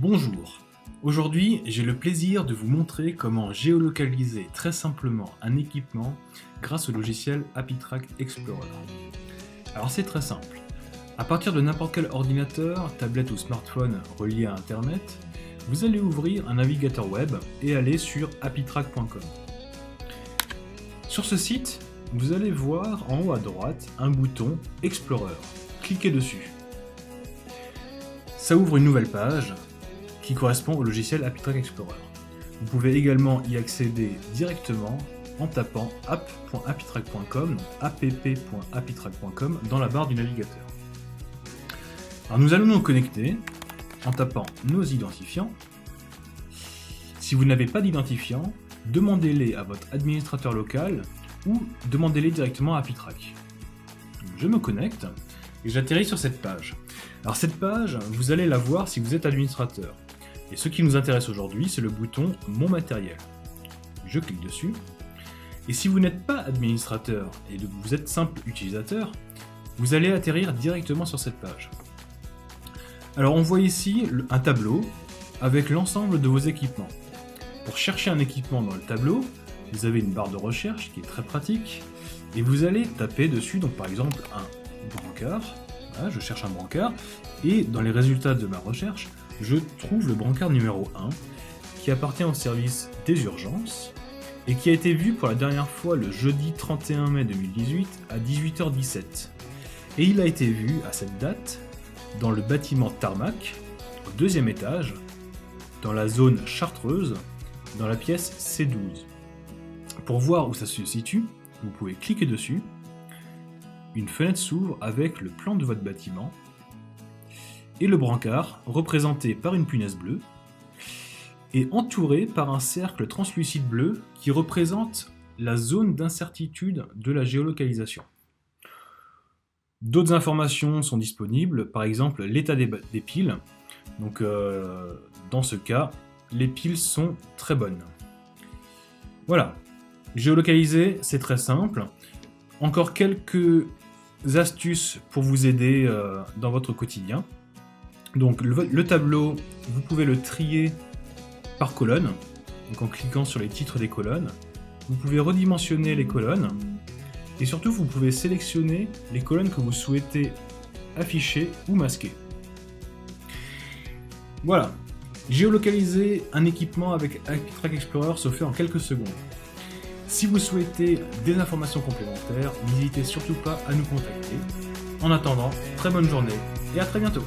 Bonjour, aujourd'hui j'ai le plaisir de vous montrer comment géolocaliser très simplement un équipement grâce au logiciel AppyTrack Explorer. Alors c'est très simple, à partir de n'importe quel ordinateur, tablette ou smartphone relié à internet, vous allez ouvrir un navigateur web et aller sur appytrack.com. Sur ce site, vous allez voir en haut à droite un bouton Explorer. Cliquez dessus. Ça ouvre une nouvelle page qui correspond au logiciel AppyTrack Explorer. Vous pouvez également y accéder directement en tapant app.appytrack.com, app.appytrack.com dans la barre du navigateur. Alors nous allons nous connecter en tapant nos identifiants. Si vous n'avez pas d'identifiant, demandez-les à votre administrateur local ou demandez-les directement à AppyTrack. Je me connecte et j'atterris sur cette page. Alors cette page, vous allez la voir si vous êtes administrateur. Et ce qui nous intéresse aujourd'hui, c'est le bouton « Mon matériel ». Je clique dessus. Et si vous n'êtes pas administrateur et que vous êtes simple utilisateur, vous allez atterrir directement sur cette page. Alors on voit ici un tableau avec l'ensemble de vos équipements. Pour chercher un équipement dans le tableau, vous avez une barre de recherche qui est très pratique et vous allez taper dessus, donc par exemple un brancard. Voilà, je cherche un brancard et dans les résultats de ma recherche, je trouve le brancard numéro 1 qui appartient au service des urgences et qui a été vu pour la dernière fois le jeudi 31 mai 2018 à 18h17. Et il a été vu à cette date dans le bâtiment Tarmac, au deuxième étage, dans la zone chartreuse, dans la pièce C12. Pour voir où ça se situe, vous pouvez cliquer dessus. Une fenêtre s'ouvre avec le plan de votre bâtiment et le brancard représenté par une punaise bleue et entouré par un cercle translucide bleu qui représente la zone d'incertitude de la géolocalisation. D'autres informations sont disponibles, par exemple l'état des piles. Donc dans ce cas, les piles sont très bonnes. Voilà, géolocaliser c'est très simple. Encore quelques astuces pour vous aider dans votre quotidien. Donc le tableau, vous pouvez le trier par colonne, donc en cliquant sur les titres des colonnes. Vous pouvez redimensionner les colonnes et surtout vous pouvez sélectionner les colonnes que vous souhaitez afficher ou masquer. Voilà, géolocaliser un équipement avec AppyTrack Explorer se fait en quelques secondes. Si vous souhaitez des informations complémentaires, n'hésitez surtout pas à nous contacter. En attendant, très bonne journée et à très bientôt.